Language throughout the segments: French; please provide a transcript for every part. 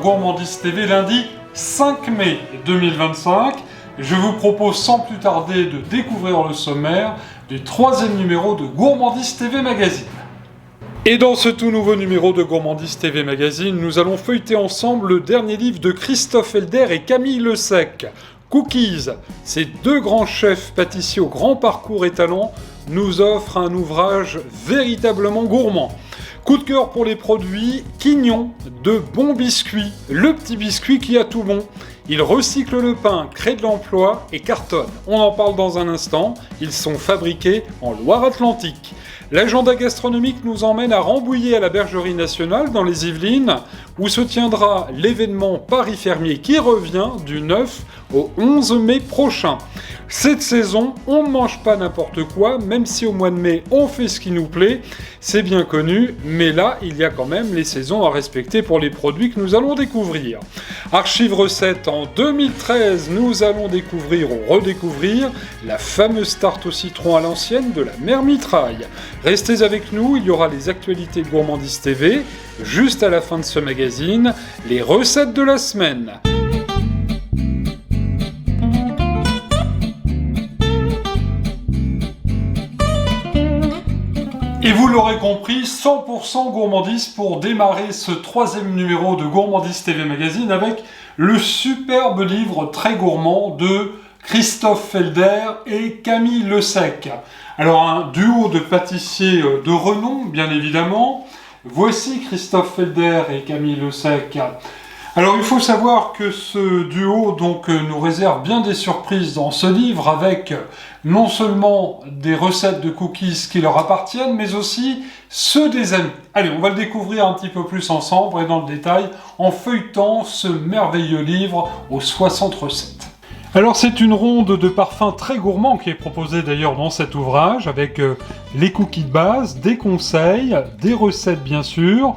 Gourmandise TV lundi 5 mai 2025. Je vous propose sans plus tarder de découvrir le sommaire du 3e numéro de Gourmandise TV Magazine. Et dans ce tout nouveau numéro de Gourmandise TV Magazine, nous allons feuilleter ensemble le dernier livre de Christophe Helder et Camille Lesec. Cookies, ces deux grands chefs pâtissiers au grand parcours et talent, nous offrent un ouvrage véritablement gourmand. Coup de cœur pour les produits Quignon, de bons biscuits, le petit biscuit qui a tout bon. Il recycle le pain, crée de l'emploi et cartonne. On en parle dans un instant, ils sont fabriqués en Loire-Atlantique. L'agenda gastronomique nous emmène à Rambouillet à la Bergerie Nationale dans les Yvelines, où se tiendra l'événement Paris Fermier qui revient du 9 au 11 mai prochain. Cette saison, on ne mange pas n'importe quoi, même si au mois de mai on fait ce qui nous plaît, c'est bien connu, mais là il y a quand même les saisons à respecter pour les produits que nous allons découvrir. Archive recette en 2013, nous allons découvrir ou redécouvrir la fameuse tarte au citron à l'ancienne de la mère Mitraille. Restez avec nous, il y aura les actualités de Gourmandise TV, juste à la fin de ce magazine, les recettes de la semaine. Et vous l'aurez compris, 100% gourmandise pour démarrer ce 3e numéro de Gourmandise TV Magazine avec le superbe livre très gourmand de Christophe Helder et Camille Lesec. Alors un duo de pâtissiers de renom, bien évidemment. Voici Christophe Helder et Camille Lesec. Alors il faut savoir que ce duo nous réserve bien des surprises dans ce livre avec non seulement des recettes de cookies qui leur appartiennent, mais aussi ceux des amis. Allez, on va le découvrir un petit peu plus ensemble et dans le détail en feuilletant ce merveilleux livre aux 60 recettes. Alors c'est une ronde de parfums très gourmands qui est proposée d'ailleurs dans cet ouvrage avec les cookies de base, des conseils, des recettes bien sûr.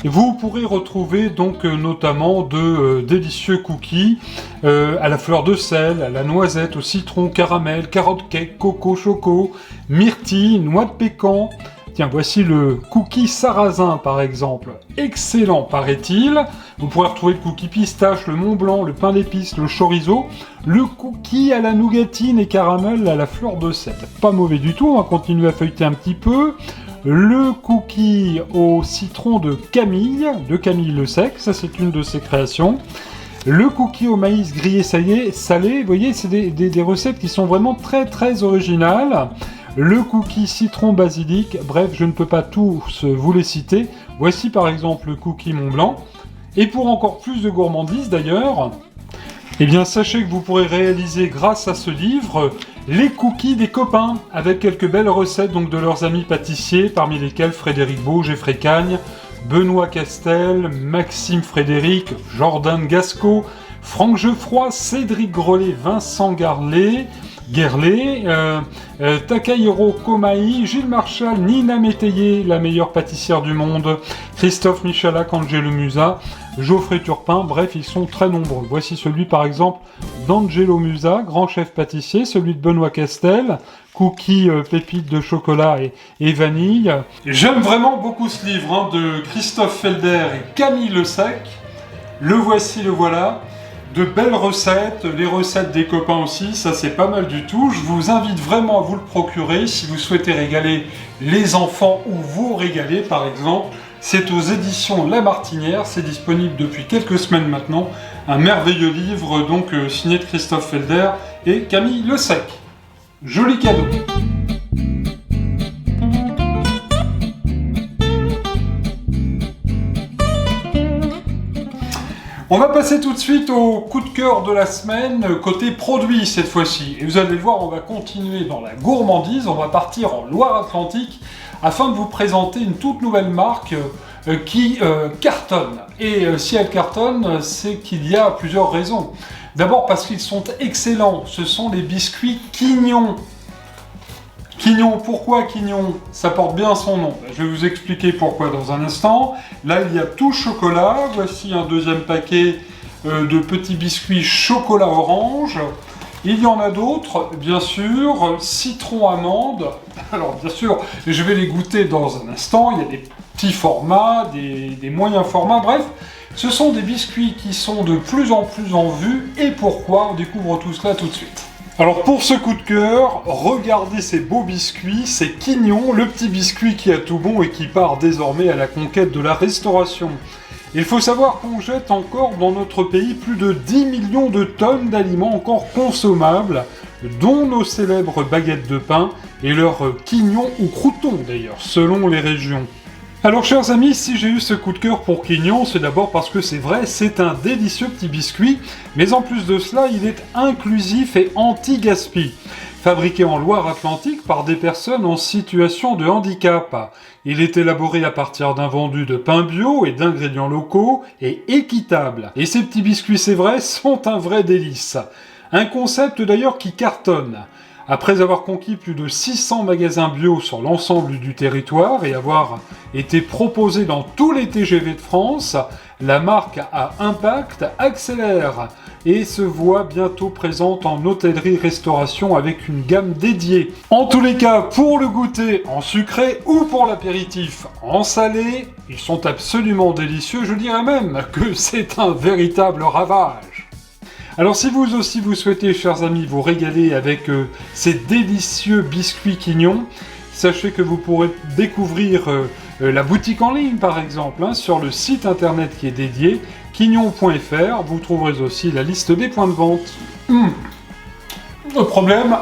Vous pourrez retrouver notamment de délicieux cookies à la fleur de sel, à la noisette, au citron, caramel, carotte cake, coco, choco, myrtille, noix de pécan. Tiens, voici le cookie sarrasin par exemple. Excellent paraît-il. Vous pourrez retrouver le cookie pistache, le Mont Blanc, le pain d'épices, le chorizo, le cookie à la nougatine et caramel à la fleur de sel. Pas mauvais du tout, on va continuer à feuilleter un petit peu. Le cookie au citron de Camille Lesec, ça c'est une de ses créations. Le cookie au maïs grillé salé, vous voyez, c'est des recettes qui sont vraiment très très originales. Le cookie citron basilic, bref, je ne peux pas tous vous les citer. Voici par exemple le cookie Mont Blanc. Et pour encore plus de gourmandise d'ailleurs, eh bien sachez que vous pourrez réaliser grâce à ce livre les cookies des copains avec quelques belles recettes de leurs amis pâtissiers, parmi lesquels Frédéric Beau, Geoffrey Cagne, Benoît Castel, Maxime Frédéric, Jordan Gasco, Franck Geoffroy, Cédric Grolet, Vincent Guerlet, Takahiro Komai, Gilles Marchal, Nina Métayer, la meilleure pâtissière du monde, Christophe Michalak, Angelo Musa, Geoffrey Turpin, bref, ils sont très nombreux. Voici celui par exemple d'Angelo Musa, grand chef pâtissier, celui de Benoît Castel, cookies pépites de chocolat et vanille. J'aime vraiment beaucoup ce livre de Christophe Helder et Camille Lesec. Le voici, le voilà. De belles recettes, les recettes des copains aussi, ça c'est pas mal du tout. Je vous invite vraiment à vous le procurer si vous souhaitez régaler les enfants ou vous régaler par exemple. C'est aux éditions La Martinière, c'est disponible depuis quelques semaines maintenant. Un merveilleux livre signé de Christophe Helder et Camille Lesec. Joli cadeau. On va passer tout de suite au coup de cœur de la semaine, côté produit cette fois-ci. Et vous allez le voir, on va continuer dans la gourmandise, on va partir en Loire-Atlantique afin de vous présenter une toute nouvelle marque qui cartonne. Et si elle cartonne, c'est qu'il y a plusieurs raisons. D'abord parce qu'ils sont excellents, ce sont les biscuits Quignon. Quignon, pourquoi Quignon? Ça porte bien son nom. Je vais vous expliquer pourquoi dans un instant. Là, il y a tout chocolat. Voici un deuxième paquet de petits biscuits chocolat orange. Il y en a d'autres, bien sûr, citron amande. Alors, bien sûr, je vais les goûter dans un instant. Il y a des petits formats, des moyens formats, bref, ce sont des biscuits qui sont de plus en plus en vue, et pourquoi? On découvre tout cela tout de suite. Alors pour ce coup de cœur, regardez ces beaux biscuits, c'est Quignon, le petit biscuit qui a tout bon et qui part désormais à la conquête de la restauration. Il faut savoir qu'on jette encore dans notre pays plus de 10 millions de tonnes d'aliments encore consommables, dont nos célèbres baguettes de pain et leurs quignons ou croûtons d'ailleurs, selon les régions. Alors chers amis, si j'ai eu ce coup de cœur pour Quignon, c'est d'abord parce que c'est vrai, c'est un délicieux petit biscuit, mais en plus de cela, il est inclusif et anti-gaspi. Fabriqué en Loire-Atlantique par des personnes en situation de handicap. Il est élaboré à partir d'un vendu de pain bio et d'ingrédients locaux et équitable. Et ces petits biscuits, c'est vrai, sont un vrai délice. Un concept d'ailleurs qui cartonne. Après avoir conquis plus de 600 magasins bio sur l'ensemble du territoire et avoir été proposé dans tous les TGV de France, la marque à impact accélère et se voit bientôt présente en hôtellerie-restauration avec une gamme dédiée. En tous les cas, pour le goûter en sucré ou pour l'apéritif en salé, ils sont absolument délicieux, je dirais même que c'est un véritable ravage. Alors si vous aussi vous souhaitez, chers amis, vous régaler avec ces délicieux biscuits Quignon, sachez que vous pourrez découvrir la boutique en ligne par exemple, sur le site internet qui est dédié, quignon.fr, vous trouverez aussi la liste des points de vente. Le problème,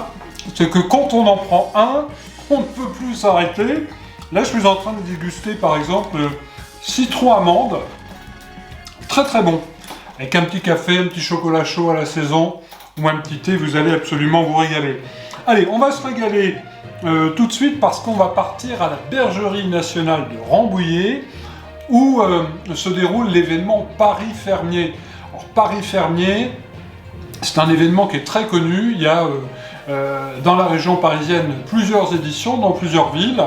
c'est que quand on en prend un, on ne peut plus s'arrêter. Là, je suis en train de déguster par exemple citron amande, très très bon. Avec un petit café, un petit chocolat chaud à la saison, ou un petit thé, vous allez absolument vous régaler. Allez, on va se régaler tout de suite parce qu'on va partir à la Bergerie nationale de Rambouillet, où se déroule l'événement Paris Fermier. Alors, Paris Fermier, c'est un événement qui est très connu. Il y a dans la région parisienne plusieurs éditions dans plusieurs villes,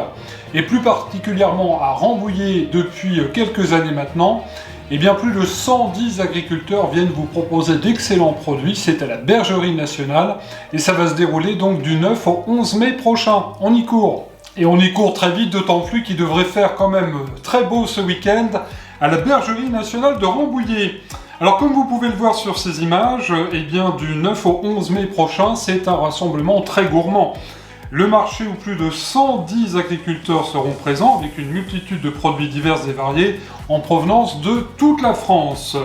et plus particulièrement à Rambouillet depuis quelques années maintenant. Et bien plus de 110 agriculteurs viennent vous proposer d'excellents produits. C'est à la Bergerie nationale et ça va se dérouler donc du 9 au 11 mai prochain. On y court. Et on y court très vite, d'autant plus qu'il devrait faire quand même très beau ce week-end à la Bergerie nationale de Rambouillet. Alors comme vous pouvez le voir sur ces images, eh bien du 9 au 11 mai prochain, c'est un rassemblement très gourmand. Le marché où plus de 110 agriculteurs seront présents avec une multitude de produits divers et variés en provenance de toute la France.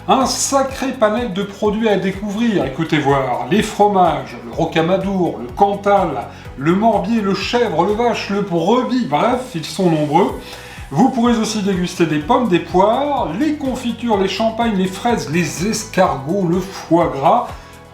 Un sacré panel de produits à découvrir, écoutez voir, les fromages, le rocamadour, le cantal, le morbier, le chèvre, le vache, le brebis, bref, ils sont nombreux. Vous pourrez aussi déguster des pommes, des poires, les confitures, les champagnes, les fraises, les escargots, le foie gras.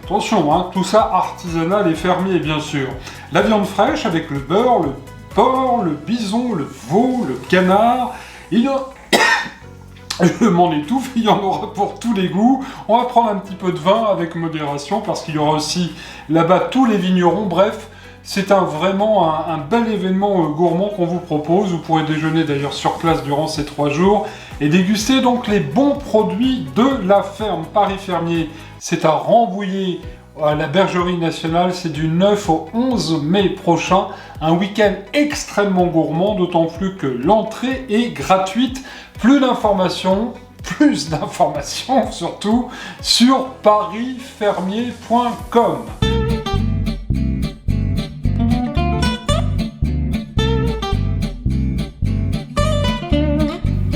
Attention, tout ça artisanal et fermier bien sûr. La viande fraîche avec le beurre, le porc, le bison, le veau, le canard. Je m'en étouffe, il y en aura pour tous les goûts. On va prendre un petit peu de vin avec modération parce qu'il y aura aussi là-bas tous les vignerons. Bref, c'est vraiment un bel événement gourmand qu'on vous propose. Vous pourrez déjeuner d'ailleurs sur place durant ces 3 jours et déguster donc les bons produits de la ferme Paris Fermier. C'est à Rambouillet, à la Bergerie nationale, c'est du 9 au 11 mai prochain. Un week-end extrêmement gourmand, d'autant plus que l'entrée est gratuite. Plus d'informations surtout, sur parisfermier.com.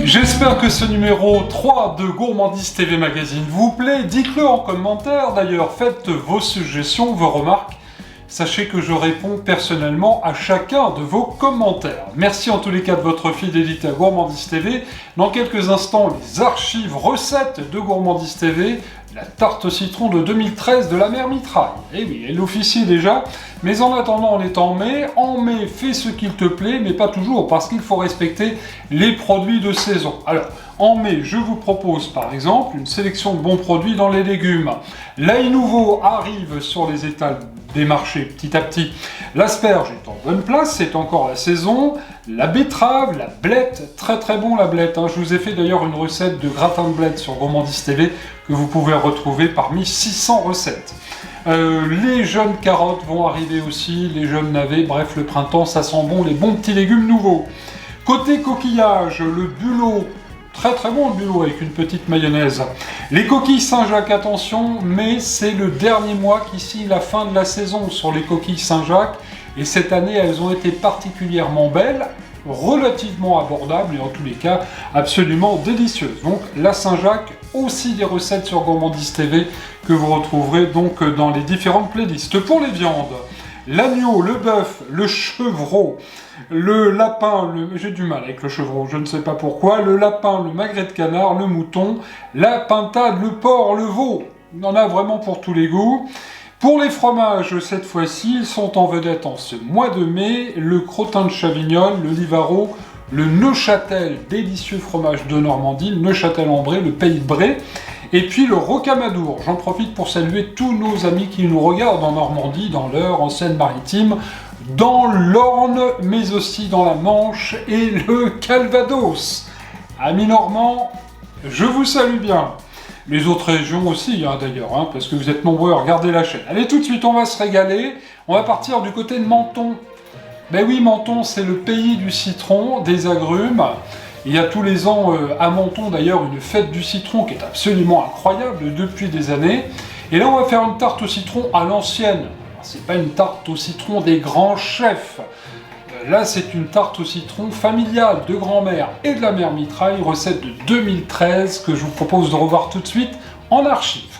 J'espère que ce numéro 3 de Gourmandise TV Magazine vous plaît. Dites-le en commentaire d'ailleurs, faites vos suggestions, vos remarques. Sachez que je réponds personnellement à chacun de vos commentaires. Merci en tous les cas de votre fidélité à Gourmandise TV. Dans quelques instants, les archives recettes de Gourmandise TV. La tarte au citron de 2013 de la mère Mitraille. Eh oui, elle officie déjà. Mais en attendant, on est en mai. En mai, fais ce qu'il te plaît, mais pas toujours, parce qu'il faut respecter les produits de saison. Alors, en mai, je vous propose par exemple une sélection de bons produits dans les légumes. L'ail nouveau arrive sur les étals des marchés petit à petit. L'asperge est en bonne place, c'est encore la saison. La betterave, la blette, très très bon la blette. Je vous ai fait d'ailleurs une recette de gratin de blette sur Gourmandise TV que vous pouvez retrouver parmi 600 recettes. Les jeunes carottes vont arriver aussi, les jeunes navets, bref le printemps ça sent bon, les bons petits légumes nouveaux. Côté coquillage, le bulot, très très bon le bulot avec une petite mayonnaise. Les coquilles Saint-Jacques, attention, mais c'est le dernier mois qui signe la fin de la saison sur les coquilles Saint-Jacques. Et cette année, elles ont été particulièrement belles, relativement abordables et en tous les cas absolument délicieuses. Donc la Saint-Jacques, aussi des recettes sur Gourmandise TV que vous retrouverez donc dans les différentes playlists. Pour les viandes, l'agneau, le bœuf, le chevreau, le lapin, j'ai du mal avec le chevreau, je ne sais pas pourquoi, le lapin, le magret de canard, le mouton, la pintade, le porc, le veau. On en a vraiment pour tous les goûts. Pour les fromages, cette fois-ci, ils sont en vedette en ce mois de mai, le crottin de Chavignol, le Livaro, le Neuchâtel, délicieux fromage de Normandie, le Neuchâtel-en-Bray, le Pays de Bray, et puis le Rocamadour. J'en profite pour saluer tous nos amis qui nous regardent en Normandie, dans l'Eure, en Seine-Maritime, dans l'Orne, mais aussi dans la Manche et le Calvados. Amis normands, je vous salue bien. Les autres régions aussi, d'ailleurs, parce que vous êtes nombreux à regarder la chaîne. Allez, tout de suite, on va se régaler. On va partir du côté de Menton. Ben oui, Menton, c'est le pays du citron, des agrumes. Il y a tous les ans à Menton, d'ailleurs, une fête du citron qui est absolument incroyable depuis des années. Et là, on va faire une tarte au citron à l'ancienne. C'est pas une tarte au citron des grands chefs. Là, c'est une tarte au citron familiale de grand-mère et de la mère Mitraille, recette de 2013 que je vous propose de revoir tout de suite en archive.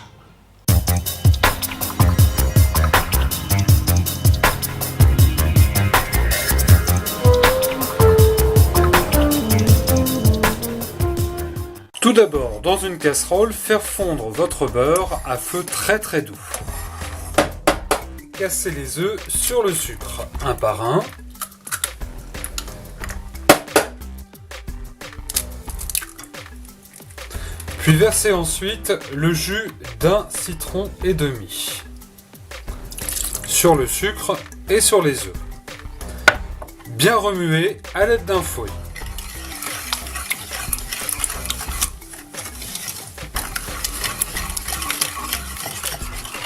Tout d'abord, dans une casserole, faire fondre votre beurre à feu très très doux. Casser les œufs sur le sucre, un par un. Puis versez ensuite le jus d'un citron et demi sur le sucre et sur les œufs. Bien remuer à l'aide d'un fouet.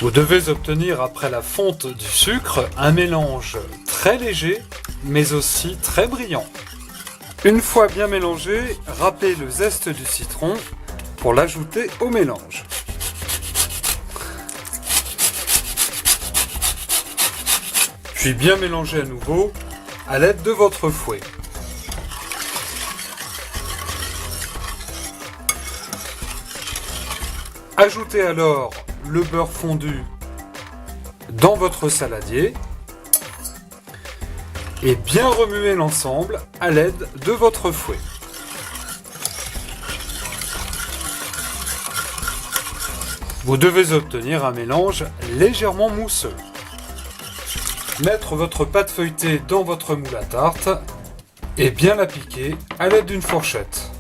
Vous devez obtenir après la fonte du sucre un mélange très léger mais aussi très brillant. Une fois bien mélangé, râpez le zeste du citron pour l'ajouter au mélange. Puis bien mélanger à nouveau à l'aide de votre fouet. Ajoutez alors le beurre fondu dans votre saladier et bien remuer l'ensemble à l'aide de votre fouet. Vous devez obtenir un mélange légèrement mousseux. Mettre votre pâte feuilletée dans votre moule à tarte et bien la piquer à l'aide d'une fourchette.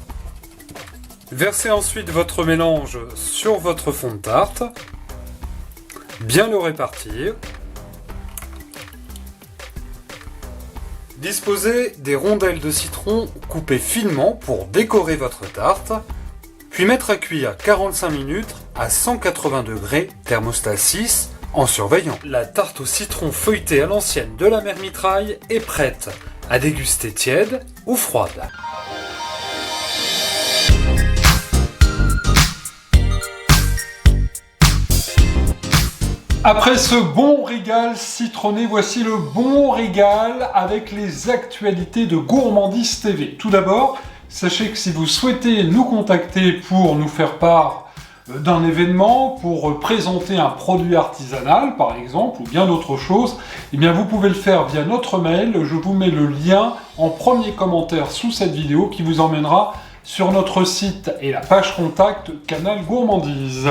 Versez ensuite votre mélange sur votre fond de tarte. Bien le répartir. Disposez des rondelles de citron coupées finement pour décorer votre tarte. Puis mettre à cuire 45 minutes à 180 degrés, thermostat 6, en surveillant. La tarte au citron feuilletée à l'ancienne de la mère Mitraille est prête à déguster tiède ou froide. Après ce bon régal citronné, voici le bon régal avec les actualités de Gourmandise TV. Tout d'abord, sachez que si vous souhaitez nous contacter pour nous faire part d'un événement, pour présenter un produit artisanal par exemple, ou bien d'autres choses, eh bien vous pouvez le faire via notre mail. Je vous mets le lien en premier commentaire sous cette vidéo qui vous emmènera sur notre site et la page contact Canal Gourmandise.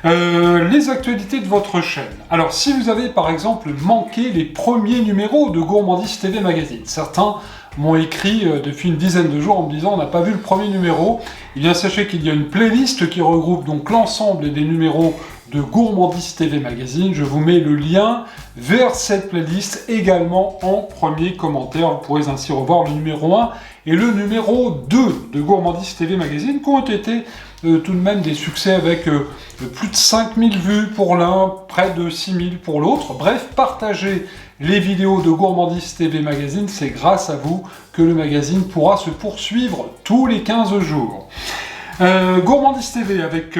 Les actualités de votre chaîne. Alors si vous avez par exemple manqué les premiers numéros de Gourmandise TV Magazine, certains m'ont écrit depuis une dizaine de jours en me disant on n'a pas vu le premier numéro, eh bien sachez qu'il y a une playlist qui regroupe donc l'ensemble des numéros de Gourmandise TV Magazine. Je vous mets le lien vers cette playlist également en premier commentaire. Vous pourrez ainsi revoir le numéro 1 et le numéro 2 de Gourmandise TV Magazine qui ont été tout de même des succès avec plus de 5000 vues pour l'un, près de 6000 pour l'autre. Bref, partagez les vidéos de Gourmandise TV Magazine, c'est grâce à vous que le magazine pourra se poursuivre tous les 15 jours. Gourmandise TV avec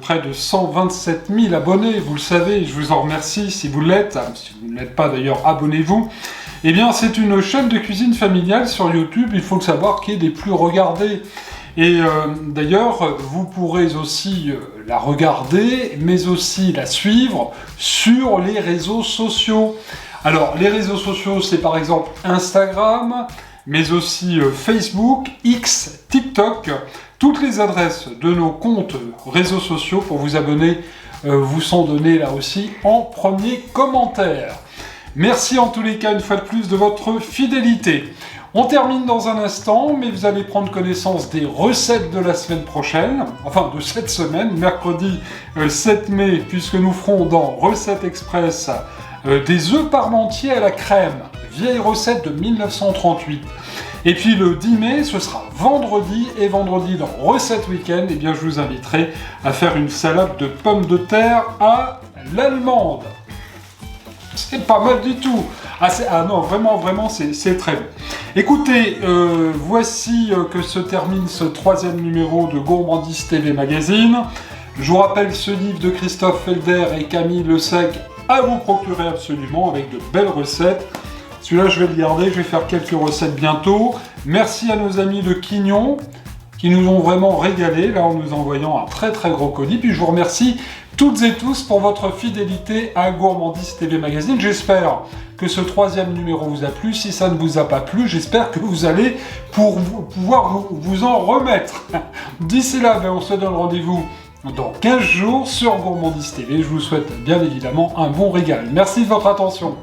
près de 127 000 abonnés, vous le savez, je vous en remercie si vous l'êtes, si vous ne l'êtes pas d'ailleurs, abonnez-vous. Eh bien, c'est une chaîne de cuisine familiale sur YouTube, il faut le savoir, qui est des plus regardées. Et d'ailleurs, vous pourrez aussi la regarder, mais aussi la suivre sur les réseaux sociaux. Alors, les réseaux sociaux, c'est par exemple Instagram, mais aussi Facebook, X, TikTok. Toutes les adresses de nos comptes réseaux sociaux pour vous abonner vous sont données là aussi en premier commentaire. Merci en tous les cas une fois de plus de votre fidélité. On termine dans un instant, mais vous allez prendre connaissance des recettes de la semaine prochaine, enfin de cette semaine, mercredi 7 mai, puisque nous ferons dans Recette Express des œufs parmentiers à la crème, vieille recette de 1938. Et puis le 10 mai, ce sera vendredi, et vendredi dans Recette Week-end, eh bien je vous inviterai à faire une salade de pommes de terre à l'allemande. C'est pas mal du tout. Ah non, vraiment, c'est très bon. Écoutez, voici que se termine ce 3e numéro de Gourmandise TV Magazine. Je vous rappelle ce livre de Christophe Felder et Camille Le Sec à vous procurer absolument avec de belles recettes. Celui-là, je vais le garder, je vais faire quelques recettes bientôt. Merci à nos amis de Quignon qui nous ont vraiment régalé là en nous envoyant un très gros colis. Puis je vous remercie toutes et tous pour votre fidélité à Gourmandise TV Magazine. J'espère que ce 3e numéro vous a plu. Si ça ne vous a pas plu, j'espère que vous allez pouvoir vous en remettre. D'ici là, on se donne rendez-vous dans 15 jours sur Gourmandise TV. Je vous souhaite bien évidemment un bon régal. Merci de votre attention.